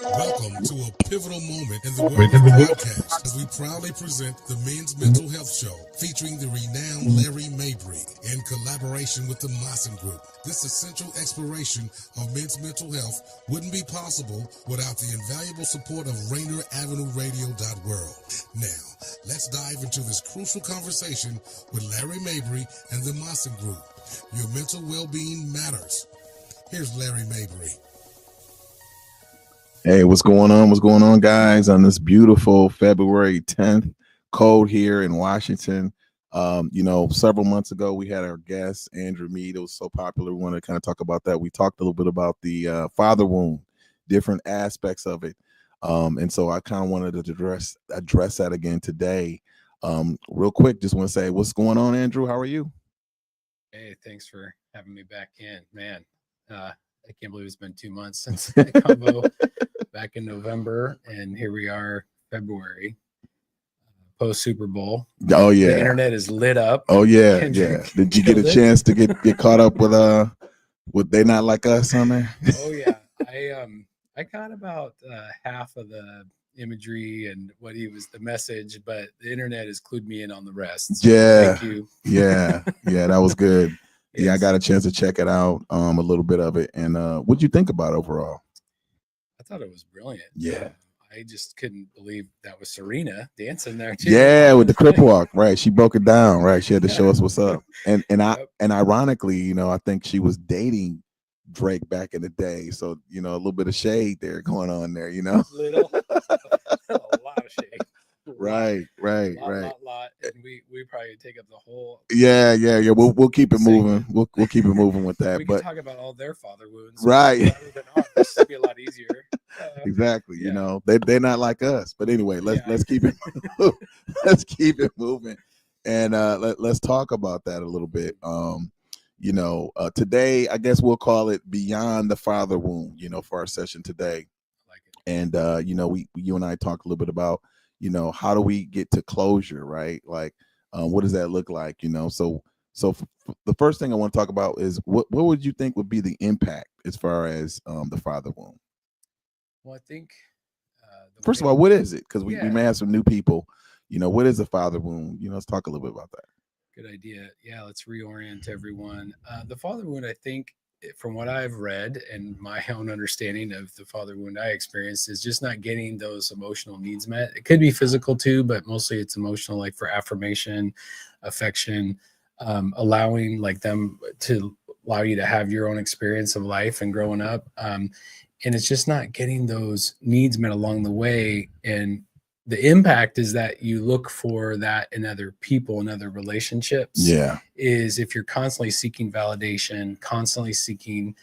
Welcome to a pivotal moment in the world of podcast as we proudly present the Men's Mental Health Show featuring the renowned Larry Mabry in collaboration with the Maassen Group. This essential exploration of men's mental health wouldn't be possible without the invaluable support of Rainier Avenue Radio World. Now, let's dive into this crucial conversation with Larry Mabry and the Maassen Group. Your mental well-being matters. Here's Larry Mabry. Hey, what's going on? What's going on, guys? On this beautiful February 10th, cold here in Washington. Several months ago, we had our guest, Andrew Mead. It was so popular. We wanted to kind of talk about that. We talked a little bit about the father wound, different aspects of it. And so I kind of wanted to address that again today. Real quick, just want to say, what's going on, Andrew? How are you? Hey, thanks for having me back in. Man, I can't believe it's been 2 months since the combo back in November, and here we are, February, post Super Bowl. Oh yeah, the internet is lit up. Oh yeah, yeah. Did you get a chance to get caught up with They Not Like Us on there? Oh yeah, I got about half of the imagery and the message, but the internet has clued me in on the rest. So yeah, thank you. yeah, that was good. Yes. Yeah, I got a chance to check it out, a little bit of it. And what'd you think about it overall? I thought it was brilliant. Yeah. I just couldn't believe that was Serena dancing there too. Yeah, with the crip walk, right? She broke it down, right? She had to show us what's up. And ironically, I think she was dating Drake back in the day. So, a little bit of shade there going on there, Little, a lot of shade. Right. Lot. And we probably take up the whole. Yeah. We'll keep it moving. We'll keep it moving with that. We can talk about all their father wounds, right? Rather than ours. This would be a lot easier. Exactly. Yeah. They're not like us. But anyway, let's keep it. Let's keep it moving, and let's talk about that a little bit. Today, I guess we'll call it Beyond the Father Wound. For our session today. I like it. And you and I talked a little bit about. How do we get to closure, right? Like, what does that look like? So the first thing I want to talk about is what would you think would be the impact as far as the father wound? Well, I think first of all, what is it? Because we may have some new people. What is a father wound? Let's talk a little bit about that. Good idea. Yeah, let's reorient everyone. The father wound, I think, from what I've read and my own understanding of the father wound I experienced, is just not getting those emotional needs met. It could be physical too, but mostly it's emotional, like for affirmation, affection, allowing like them to allow you to have your own experience of life and growing up. And it's just not getting those needs met along the way. And the impact is that you look for that in other people and other relationships. Yeah. Is if you're constantly seeking validation, constantly seeking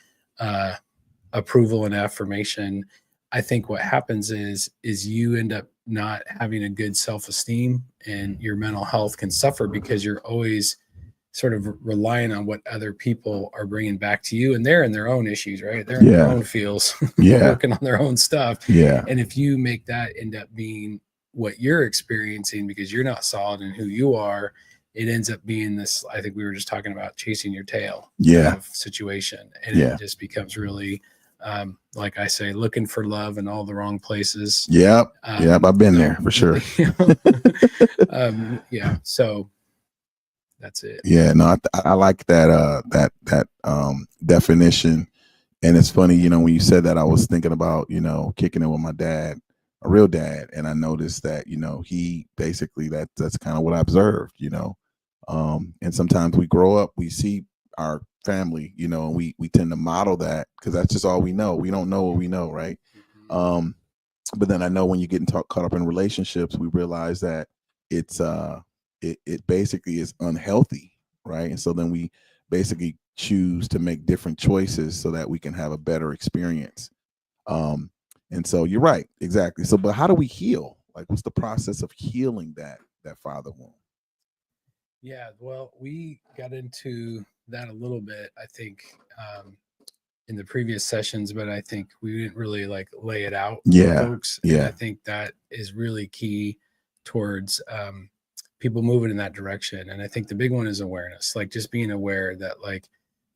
approval and affirmation, I think what happens is you end up not having a good self-esteem, and your mental health can suffer because you're always sort of relying on what other people are bringing back to you, and they're in their own issues, right? They're in their own fields, working on their own stuff. Yeah. And if you make that end up being what you're experiencing because you're not solid in who you are, it ends up being this, I think we were just talking about chasing your tail kind of situation. And it just becomes really, like I say, looking for love in all the wrong places. Yep. I've been there for sure. So that's it. Yeah, no, I like that definition. And it's funny, when you said that, I was thinking about, kicking it with my dad, a real dad. And I noticed that, he basically, that's kind of what I observed, and sometimes we grow up, we see our family, and we tend to model that because that's just all we know. We don't know what we know. Right. Mm-hmm. But then I know when you get caught up in relationships, we realize that it's, it basically is unhealthy. Right. And so then we basically choose to make different choices so that we can have a better experience. And so you're right. Exactly. So, but how do we heal? Like, what's the process of healing that father wound? Yeah, well, we got into that a little bit, I think, in the previous sessions, but I think we didn't really lay it out for folks. And I think that is really key towards people moving in that direction. And I think the big one is awareness, like just being aware that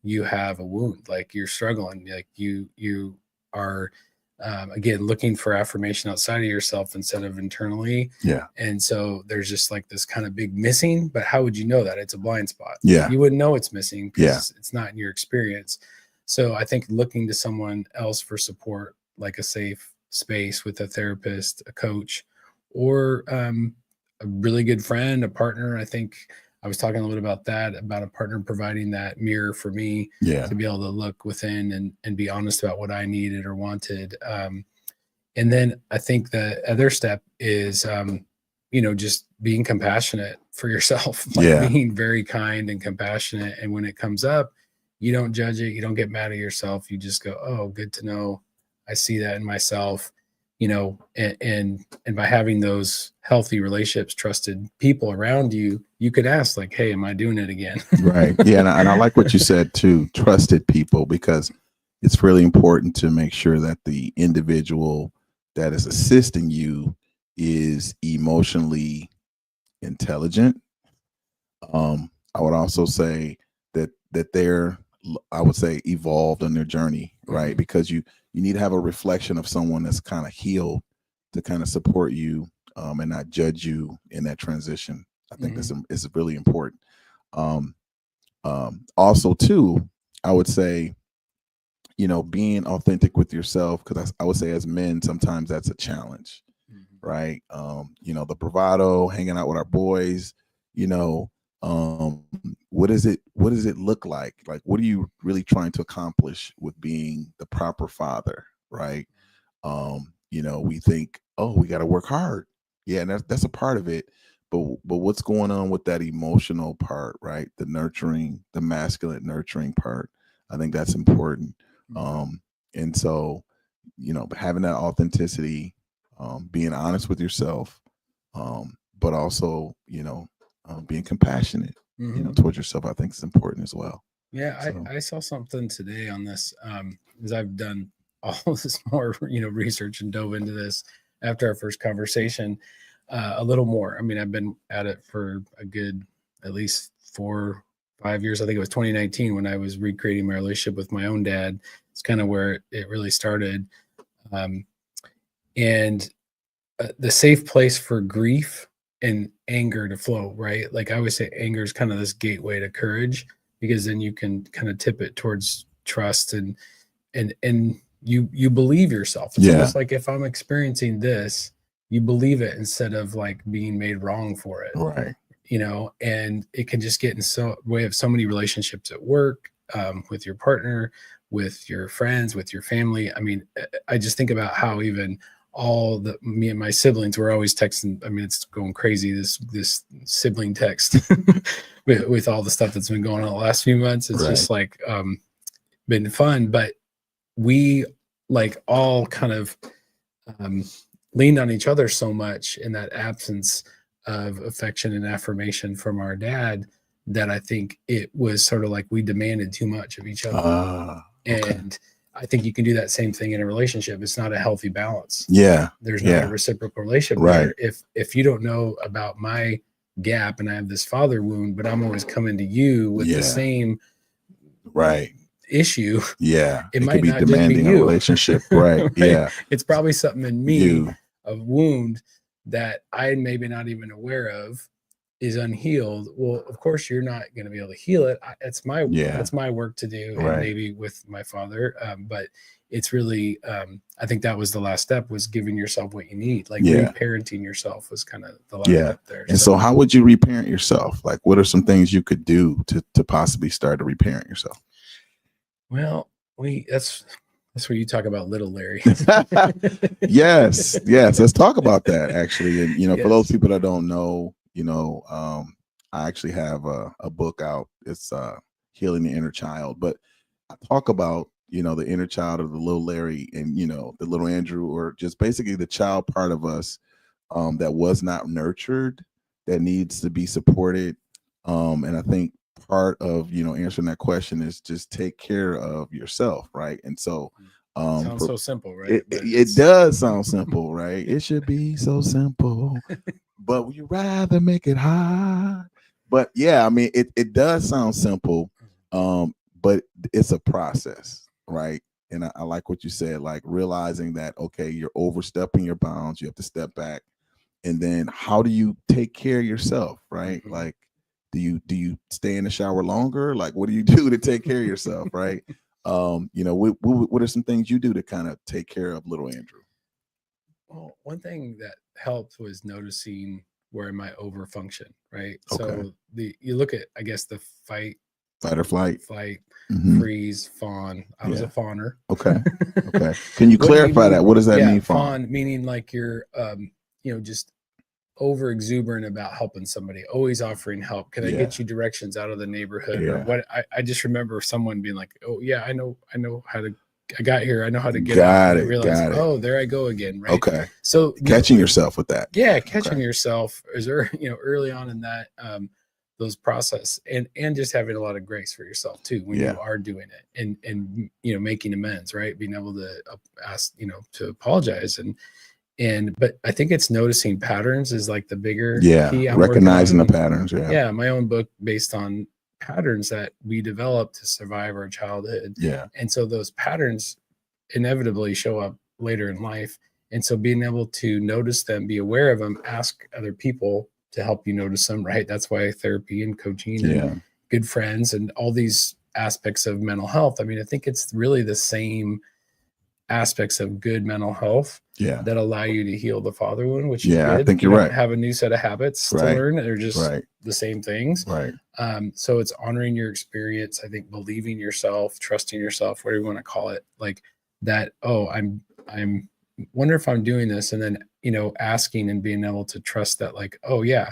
you have a wound, like you're struggling, like you are again, looking for affirmation outside of yourself instead of internally. Yeah. And so there's just like this kind of big missing, but how would you know that? It's a blind spot. Yeah. You wouldn't know it's missing because it's not in your experience. So I think looking to someone else for support, like a safe space with a therapist, a coach, or a really good friend, a partner. I think I was talking a little bit about that, about a partner providing that mirror for me to be able to look within and be honest about what I needed or wanted. And then I think the other step is, just being compassionate for yourself, being very kind and compassionate. And when it comes up, you don't judge it. You don't get mad at yourself. You just go, oh, good to know. I see that in myself, and by having those healthy relationships, trusted people around you, you could ask like, hey, am I doing it again? Right. Yeah. And I like what you said too, trusted people, because it's really important to make sure that the individual that is assisting you is emotionally intelligent. I would also say that they're, I would say, evolved on their journey, right? Because you need to have a reflection of someone that's kind of healed to kind of support you and not judge you in that transition. I think this is really important. Also too, I would say, being authentic with yourself, because I would say as men, sometimes that's a challenge, right? The bravado, hanging out with our boys, what does it look like? Like, what are you really trying to accomplish with being the proper father, right? We think, oh, we got to work hard. Yeah, and that's a part of it. But what's going on with that emotional part, right? The nurturing, the masculine nurturing part. I think that's important. And so, having that authenticity, being honest with yourself, but also, being compassionate, towards yourself, I think is important as well. Yeah. So. I saw something today on this, as I've done all this more, research and dove into this after our first conversation, a little more. I mean, I've been at it for a good, at least 4-5 years. I think it was 2019 when I was recreating my relationship with my own dad. It's kind of where it really started. And the safe place for grief and anger to flow, right? Like I always say, anger is kind of this gateway to courage, because then you can kind of tip it towards trust and you believe yourself. It's almost like if I'm experiencing this, you believe it instead of like being made wrong for it. Right. And it can just get in way of so many relationships at work, with your partner, with your friends, with your family. I mean, I just think about how even me and my siblings were always texting. I mean, it's going crazy, this sibling text with all the stuff that's been going on the last few months. It's just like been fun, but we like all kind of leaned on each other so much in that absence of affection and affirmation from our dad that I think it was sort of like we demanded too much of each other. And I think you can do that same thing in a relationship. It's not a healthy balance. Yeah. There's not a reciprocal relationship. Right. If you don't know about my gap and I have this father wound, but I'm always coming to you with the same issue. Yeah. It might could be not demanding just be you. a relationship. Right. Yeah. It's probably something in me, a wound that I maybe not even aware of is unhealed. Well, of course you're not going to be able to heal it. It's my work to do, and maybe with my father. But it's really, I think that was the last step, was giving yourself what you need. Like reparenting yourself was kind of the last step there. And so how would you reparent yourself? Like, what are some things you could do to possibly start to reparent yourself? Well, that's where you talk about little Larry. Yes. Let's talk about that actually. And, for those people that don't know, I actually have a book out. It's Healing the Inner Child, but I talk about, the inner child of the little Larry and, the little Andrew, or just basically the child part of us that was not nurtured, that needs to be supported. And I think part of, answering that question is just take care of yourself. Right. And so sounds so simple, right? It does sound simple, right? It should be so simple, but we rather make it hard. But yeah, I mean, it does sound simple, but it's a process, right? And I like what you said, like realizing that, okay, you're overstepping your bounds. You have to step back. And then how do you take care of yourself, right? Mhm. Like, do you stay in the shower longer? Like, what do you do to take care of yourself, right? What are some things you do to kind of take care of little Andrew? Well, one thing that helped was noticing where I might overfunction, right? Okay. So you look at, I guess, the fight, Fight or flight. flight, Mhm. freeze, fawn. I was a Yeah. fawner. Okay. Okay. Can you What do you clarify mean? that? What does that Yeah, mean, fawn? fawn meaning like you're, just over exuberant about helping somebody, always offering help. Can I Yeah. get you directions out of the neighborhood? Or Yeah. what? I just remember someone being like, "Oh yeah, I know how to. I got here. I know how to get out." Got And I it. realized, Got it. oh, there I go again. Right. Okay. So Catching yourself with that. yeah, catching Okay. yourself is early on in that those process, and just having a lot of grace for yourself too when Yeah. you are doing it, and making amends, right? Being able to ask, to apologize, but I think it's noticing patterns is like the bigger Yeah. key I'm Recognizing the working on. patterns. Yeah. Yeah, my own book based on patterns that we develop to survive our childhood. Yeah. And so those patterns inevitably show up later in life. And so being able to notice them, be aware of them, ask other people to help you notice them, right? That's why therapy and coaching Yeah. and good friends and all these aspects of mental health. I mean, I think it's really the same aspects of good mental health Yeah. that allow you to heal the father wound, which Yeah, I is good. think You you're don't right. have a new set of habits to Right. learn. They're just Right. the same things. Right. So it's honoring your experience. I think believing yourself, trusting yourself, whatever you want to call it, like that. Oh, I'm wonder if I'm doing this, and then asking and being able to trust that, like, oh yeah,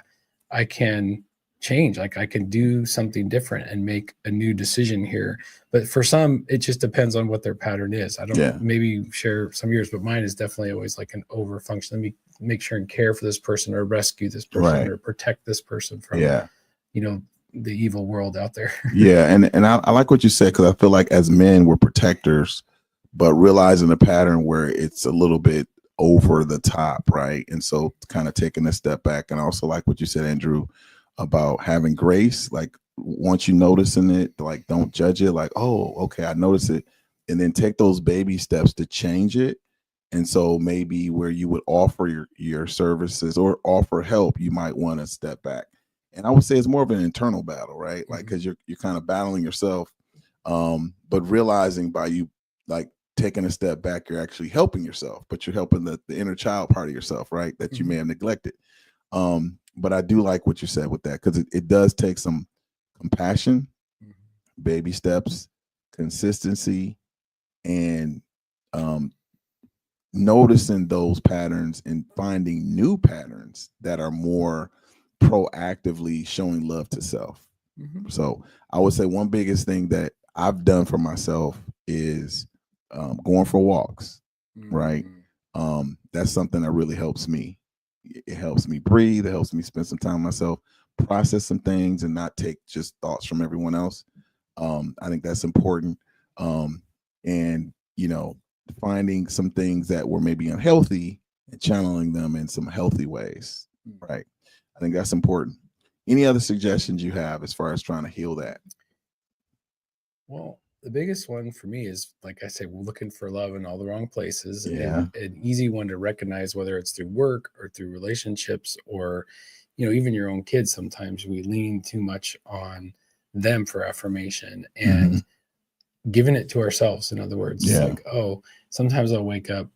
I can change. Like I can do something different and make a new decision here. But for some, it just depends on what their pattern is. I don't Yeah. maybe share some of yours, but mine is definitely always like an over function. Let me make sure and care for this person or rescue this person Right. or protect this person from Yeah. the evil world out there. Yeah. And I like what you said, because I feel like as men, we're protectors, but realizing the pattern where it's a little bit over the top, right? And so kind of taking a step back. And I also like what you said, Andrew, about having grace. Like once you noticing it, like don't judge it, like, oh, okay, I notice it. And then take those baby steps to change it. And so maybe where you would offer your services or offer help, you might want to step back. And I would say it's more of an internal battle, right? Like, because you're kind of battling yourself, but realizing by you like taking a step back, you're actually helping yourself, but you're helping the inner child part of yourself, right? That you may have neglected. But I do like what you said with that, because it does take some compassion, baby steps, consistency, and noticing those patterns and finding new patterns that are more proactively showing love to self. So I would say one biggest thing that I've done for myself is going for walks, right? That's something that really helps me. It helps me breathe. It helps me spend some time myself, process some things, and not take just thoughts from everyone else. I think that's important. And finding some things that were maybe unhealthy and channeling them in some healthy ways, right? I think that's important. Any other suggestions you have as far as trying to heal that? Well, the biggest one for me is, like I say, we're looking for love in all the wrong places. Yeah. And an easy one to recognize, whether it's through work or through relationships or, even your own kids. Sometimes we lean too much on them for affirmation and giving it to ourselves. In other words, Yeah. like, oh, sometimes I'll wake up,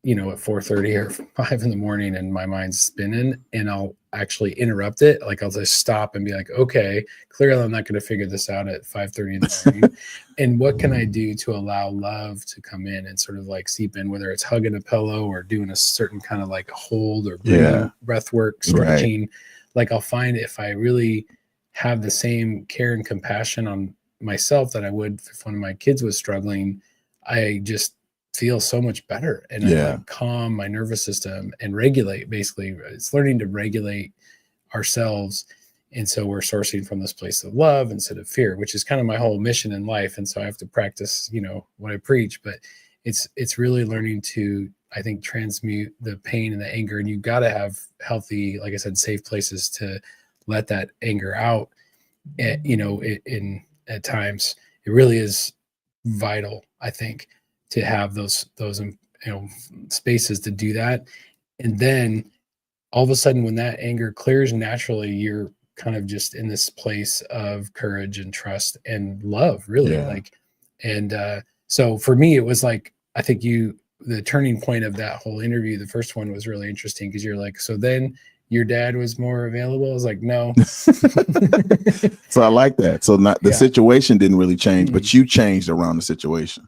at 4:30 or 5 in the morning and my mind's spinning, and I'll actually interrupt it. Like I'll just stop and be like, okay, clearly I'm not going to figure this out at 5:30 in the morning. And what can I do to allow love to come in and sort of like seep in, whether it's hugging a pillow or doing a certain kind of like hold or breathing, breath work, stretching. Right. Like I'll find if I really have the same care and compassion on myself that I would if one of my kids was struggling, I just feel so much better, and I like calm my nervous system and regulate. Basically, it's learning to regulate ourselves, and so we're sourcing from this place of love instead of fear, which is kind of my whole mission in life. And so I have to practice, what I preach, but it's really learning to, I think, transmute the pain and the anger. And you got to have healthy, like I said, safe places to let that anger out. And, at times, it really is vital, I think, to have those spaces to do that. And then all of a sudden, when that anger clears naturally, you're kind of just in this place of courage and trust and love, really. So for me, it was like, I think the turning point of that whole interview, the first one was really interesting, because you're like, so then your dad was more available? I was like, no. So I like that. So not the situation didn't really change, but you changed around the situation.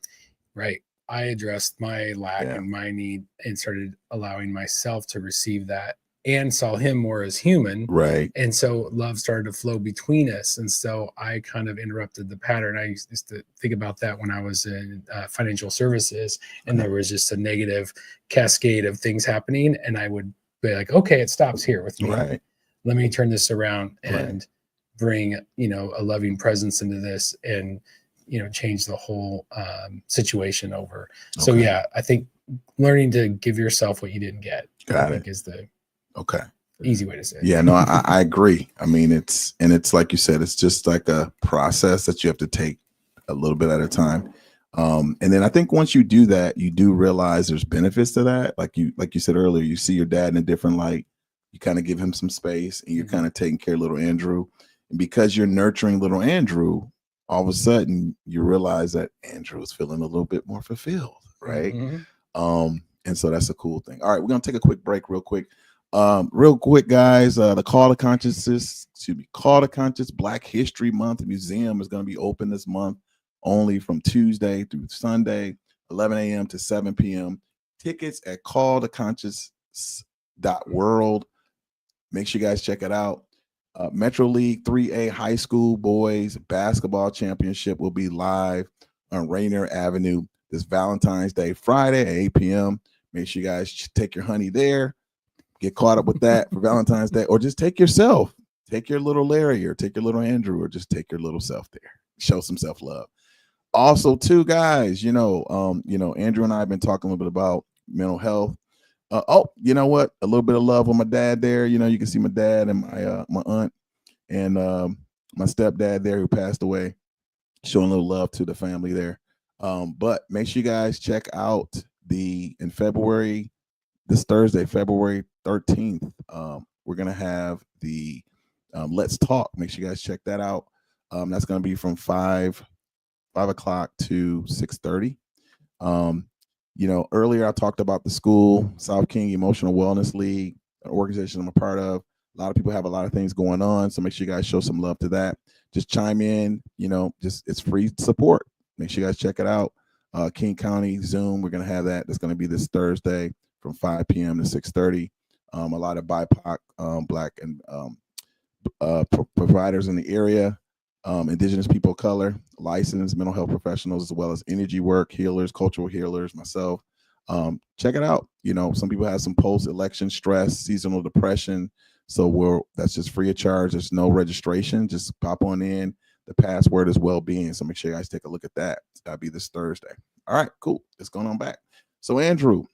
Right. I addressed my lack and my need and started allowing myself to receive that, and saw him more as human. Right. And so love started to flow between us. And so I kind of interrupted the pattern. I used to think about that when I was in financial services, and there was just a negative cascade of things happening. And I would be like, okay, it stops here with me. Right. Let me turn this around and bring, a loving presence into this, and, change the whole situation over. So I think learning to give yourself what you didn't get, I think is the easy way to say it. Yeah, no, I agree. I mean, it's like you said, it's just like a process that you have to take a little bit at a time. And then I think once you do that, you do realize there's benefits to that. Like you said earlier, you see your dad in a different light. You kind of give him some space, and you're kind of taking care of little Andrew. And because you're nurturing little Andrew, all of a sudden you realize that Andrew is feeling a little bit more fulfilled, right? And so that's a cool thing. All right, we're gonna take a quick break real quick. Guys, the Call to Conscious Black History Month Museum is going to be open this month, only from Tuesday through Sunday, 11 a.m. to 7 p.m. Tickets at calltoConscious.world. Make sure you guys check it out. Metro League 3A High School Boys Basketball Championship will be live on Rainier Avenue this Valentine's Day, Friday at 8 p.m. Make sure you guys take your honey there. Get caught up with that for Valentine's Day, or just take yourself. Take your little Larry, or take your little Andrew, or just take your little self there. Show some self-love. Also, too, guys, Andrew and I have been talking a little bit about mental health. You know what? A little bit of love with my dad there. You can see my dad and my aunt and my stepdad there, who passed away. Showing a little love to the family there. But make sure you guys check out in February, this Thursday, February 13th, we're going to have the Let's Talk. Make sure you guys check that out. That's going to be from 5 o'clock to 6:30. Earlier I talked about the school, South King Emotional Wellness League, an organization I'm a part of. A lot of people have a lot of things going on, so make sure you guys show some love to that. Just chime in, it's free support. Make sure you guys check it out. King County Zoom, we're going to have that. That's going to be this Thursday from 5 p.m. to 6:30. A lot of BIPOC, Black and providers in the area, Indigenous people of color, licensed mental health professionals, as well as energy work healers, cultural healers, myself. Check it out. Some people have some post-election stress, seasonal depression. So that's just free of charge. There's no registration. Just pop on in. The password is well-being. So make sure you guys take a look at that. That'll be this Thursday. All right, cool. Let's go on back. So Andrew,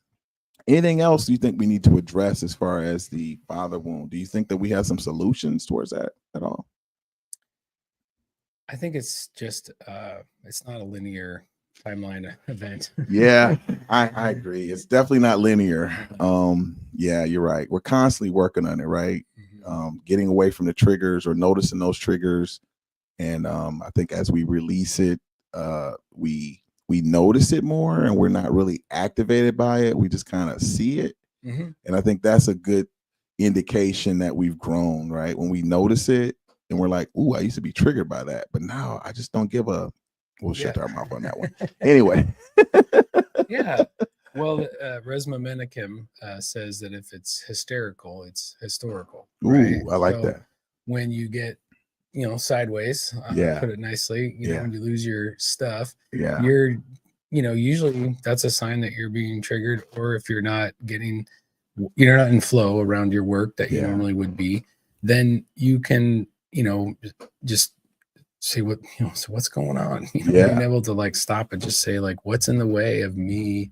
anything else you think we need to address as far as the father wound? Do you think that we have some solutions towards that at all? I think it's just it's not a linear timeline event. Yeah, I agree. It's definitely not linear. Yeah, you're right. We're constantly working on it, right? Getting away from the triggers or noticing those triggers. And I think as we release it, we notice it more, and we're not really activated by it. We just kind of see it. And I think that's a good indication that we've grown, right? When we notice it and we're like, ooh, I used to be triggered by that, but now I just don't give a, we'll shut our mouth on that one. Anyway. Yeah. Well, Resma Menakem says that if it's hysterical, it's historical. Right? Ooh, I like that. When you get, sideways, put it nicely, when you lose your stuff, you're, usually that's a sign that you're being triggered, or if you're not in flow around your work that you normally would be, then you can, just say so what's going on? Being able to stop and just say what's in the way of me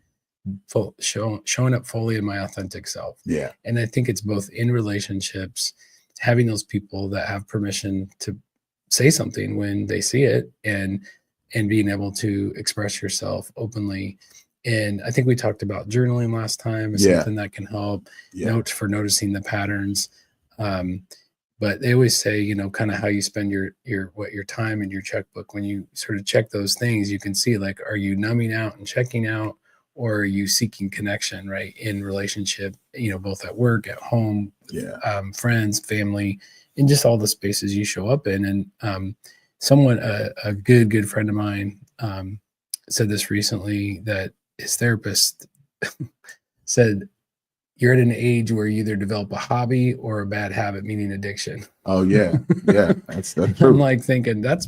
showing up fully in my authentic self. Yeah. And I think it's both in relationships, having those people that have permission to say something when they see it, and being able to express yourself openly, And I think we talked about journaling last time is something that can help. Notes for noticing the patterns. But they always say, you know, kind of how you spend your time in your checkbook. When you sort of check those things, you can see, like, are you numbing out and checking out, or are you seeking connection, right, in relationship, you know, both at work, at home, friends, family, in just all the spaces you show up in. And someone, a good friend of mine, said this recently, that his therapist said, you're at an age where you either develop a hobby or a bad habit, meaning addiction. Oh yeah. That's true. I'm like thinking that's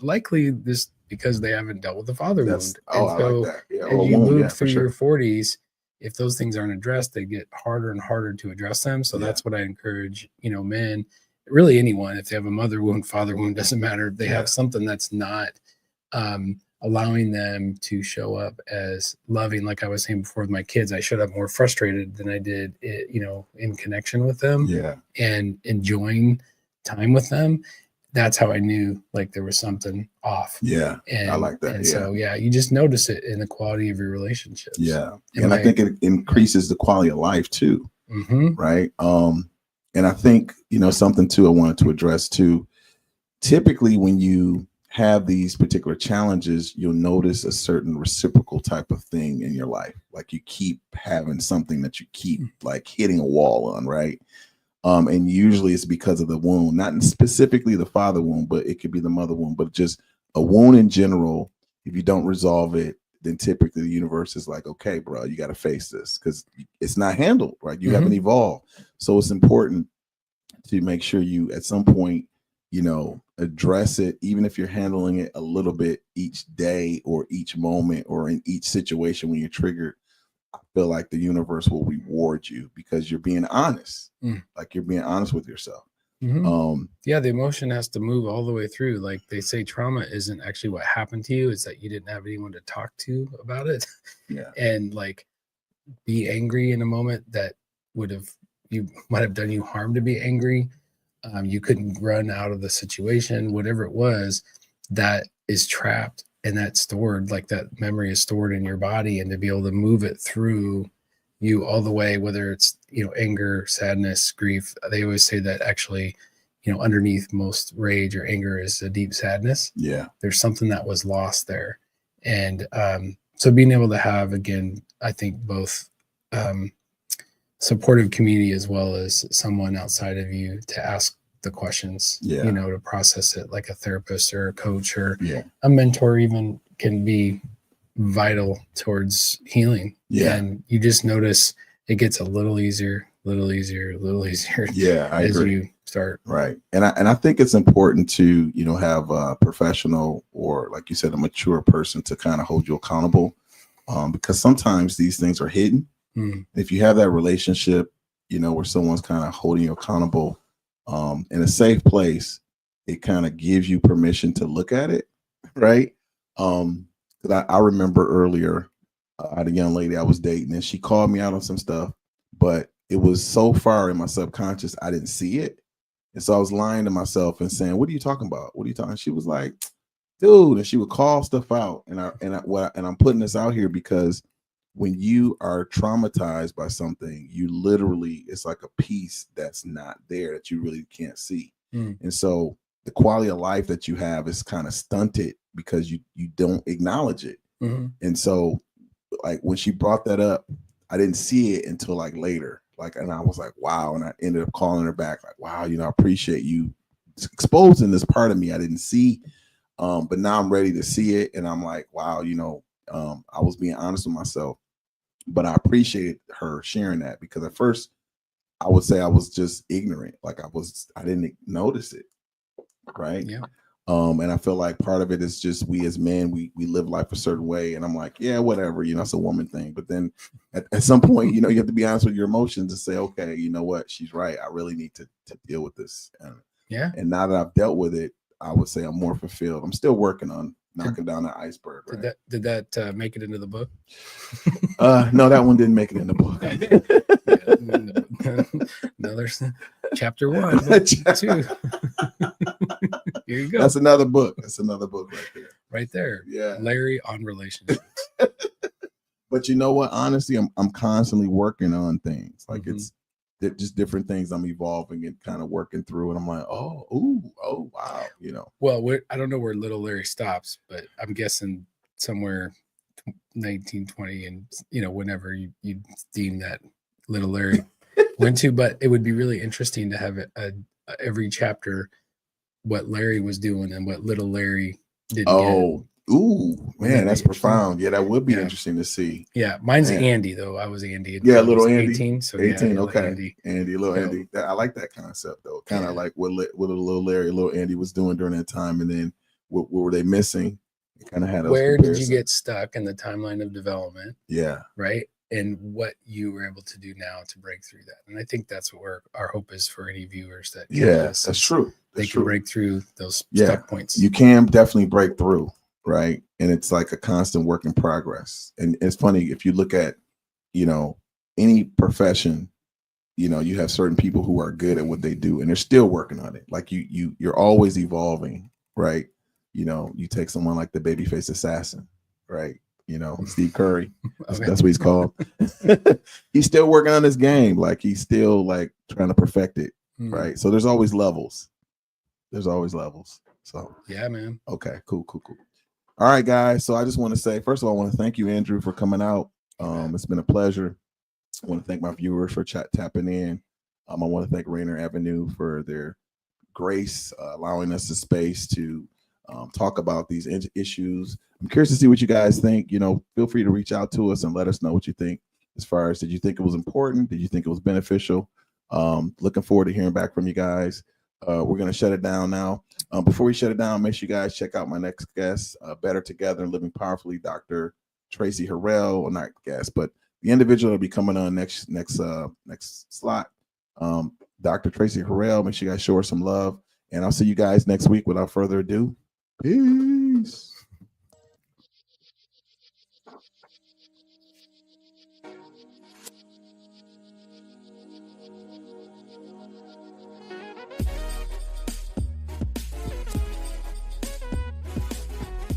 likely this because they haven't dealt with the father wound. And I so like that. Yeah, as you move through your 40s, if those things aren't addressed, they get harder and harder to address them. So that's what I encourage, you know, men, really anyone, if they have a mother wound, father wound, doesn't matter. If they have something that's not allowing them to show up as loving. Like I was saying before with my kids, I showed up more frustrated than I did, you know, in connection with them and enjoying time with them. That's how I knew like there was something off. Yeah. And I like that. And so, you just notice it in the quality of your relationships. Yeah. And I think it increases the quality of life too. Right. And I think, you know, something too, I wanted to address too, typically when you have these particular challenges, you'll notice a certain reciprocal type of thing in your life. Like you keep having something that you keep like hitting a wall on, right? And usually it's because of the wound, not specifically the father wound, but it could be the mother wound, but just a wound in general. If you don't resolve it, then typically the universe is like, okay, bro, you got to face this because it's not handled, right? You haven't evolved. So it's important to make sure you, at some point, you know, address it, even if you're handling it a little bit each day or each moment or in each situation when you're triggered. I feel like the universe will reward you because you're being honest. Like you're being honest with yourself. The emotion has to move all the way through. Like they say, trauma isn't actually what happened to you. It's that you didn't have anyone to talk to about it. And like be angry in a moment that you might have done you harm to be angry. You couldn't run out of the situation, whatever it was, that is trapped and that's stored, like that memory is stored in your body, and to be able to move it through you all the way, whether it's, you know, anger, sadness, grief. They always say that actually, you know, underneath most rage or anger is a deep sadness. There's something that was lost there. And so being able to have, again, I think both supportive community as well as someone outside of you to ask the questions, you know, to process it, like a therapist or a coach or a mentor even can be vital towards healing. And you just notice it gets a little easier. I as agree. You start. Right. And I think it's important to, you know, have a professional or, like you said, a mature person to kind of hold you accountable, because sometimes these things are hidden. If you have that relationship, you know, where someone's kind of holding you accountable in a safe place, it kind of gives you permission to look at it. Right. Because I remember earlier, I had a young lady I was dating and she called me out on some stuff, but it was so far in my subconscious, I didn't see it. And so I was lying to myself and saying, what are you talking about? What are you talking? She was like, dude, and she would call stuff out. And I'm putting this out here because when you are traumatized by something, you literally, it's like a piece that's not there that you really can't see. And so the quality of life that you have is kind of stunted because you don't acknowledge it. And so like when she brought that up, I didn't see it until like later. Like, and I was like, wow. And I ended up calling her back like, wow, you know, I appreciate you exposing this part of me I didn't see. But now I'm ready to see it. And I'm like, wow, you know, I was being honest with myself, but I appreciated her sharing that because at first I would say I was just ignorant. Like I didn't notice it. Right. And I feel like part of it is just we as men, we live life a certain way. And I'm like, yeah, whatever, you know, it's a woman thing. But then at some point, you know, you have to be honest with your emotions and say, okay, you know what, she's right. I really need to deal with this. And now that I've dealt with it, I would say I'm more fulfilled. I'm still working on knocking down the iceberg. Right? Did that make it into the book? No, that one didn't make it in the book. No, there's chapter 1, book 2. Here you go. That's another book. That's another book right there. Right there. Yeah. Larry on relationships. But you know what? Honestly, I'm constantly working on things. Like it's just different things I'm evolving and kind of working through. And I'm like, oh, wow, you know. Well, I don't know where Little Larry stops, but I'm guessing somewhere 1920 and, you know, whenever you deem that Little Larry went to. But it would be really interesting to have every chapter what Larry was doing and what Little Larry didn't get. Ooh, man, that's profound. Yeah, that would be interesting to see. Yeah, mine's Andy though. I was Andy. Yeah, little Andy. 18. So 18. Yeah, okay, Andy, little Andy. I like that concept though. Kind of like what a little Larry, little Andy was doing during that time, and then what were they missing? It kind of had. Where did you get stuck in the timeline of development? Yeah. Right. And what you were able to do now to break through that. And I think that's what our hope is for any viewers that. That's true. They can break through those stuck points. You can definitely break through. Right. And it's like a constant work in progress. And it's funny, if you look at, you know, any profession, you know, you have certain people who are good at what they do and they're still working on it. Like you're always evolving. Right. You know, you take someone like the babyface assassin. Right. You know, Steve Curry. That's what he's called. He's still working on this game. Like he's still like trying to perfect it. Right. So there's always levels. So yeah, man. Okay, cool. All right, guys. So I just want to say, first of all, I want to thank you, Andrew, for coming out. It's been a pleasure. I want to thank my viewers for tapping in. I want to thank Rainier Avenue for their grace, allowing us the space to talk about these issues. I'm curious to see what you guys think. You know, feel free to reach out to us and let us know what you think. As far as, did you think it was important? Did you think it was beneficial? Looking forward to hearing back from you guys. We're going to shut it down now. Before we shut it down, make sure you guys check out my next guest, Better Together and Living Powerfully, Dr. Tracy Harrell, or not guest, but the individual will be coming on next slot. Dr. Tracy Harrell, make sure you guys show her some love. And I'll see you guys next week. Without further ado, peace.